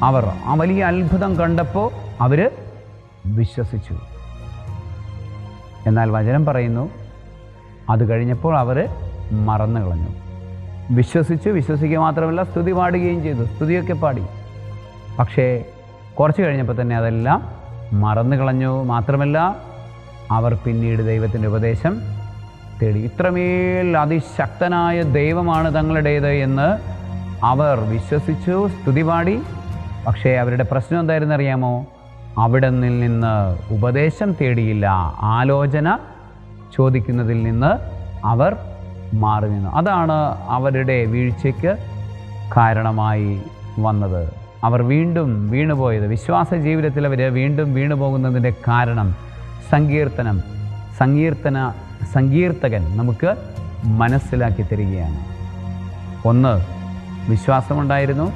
അവർ ആ വലിയ അത്ഭുതം കണ്ടപ്പോൾ അവർ വിശ്വസിച്ചു. എന്നാൽ വചനം പറയുന്നു, അത് കഴിഞ്ഞപ്പോൾ അവർ മറന്നു കളഞ്ഞു. വിശ്വസിക്കുക മാത്രമല്ല, സ്തുതി പാടുകയും ചെയ്തു. സ്തുതിയൊക്കെ പാടി. പക്ഷേ കുറച്ച് കഴിഞ്ഞപ്പോൾ തന്നെ അതെല്ലാം മറന്നു കളഞ്ഞു. മാത്രമല്ല, അവർ പിന്നീട് ദൈവത്തിൻ്റെ ഉപദേശം തേടി. ഇത്രമേൽ അതിശക്തനായ ദൈവമാണ് തങ്ങളുടേത് എന്ന് അവർ വിശ്വസിച്ചു, സ്തുതി പാടി. പക്ഷേ അവരുടെ പ്രശ്നം എന്തായിരുന്നു അറിയാമോ? അവിടെ നിന്ന് ഉപദേശം തേടിയില്ല. ആലോചന ചോദിക്കുന്നതിൽ നിന്ന് അവർ മാറി നിന്നു. അതാണ് അവരുടെ വീഴ്ചയ്ക്ക് കാരണമായി വന്നത്. അവർ വീണ്ടും വീണുപോയത്. വിശ്വാസ ജീവിതത്തിൽ അവർ വീണ്ടും വീണുപോകുന്നതിൻ്റെ കാരണം സങ്കീർത്തകൻ നമുക്ക് മനസ്സിലാക്കി തരികയാണ്. ഒന്ന്, വിശ്വാസമുണ്ടായിരുന്നു.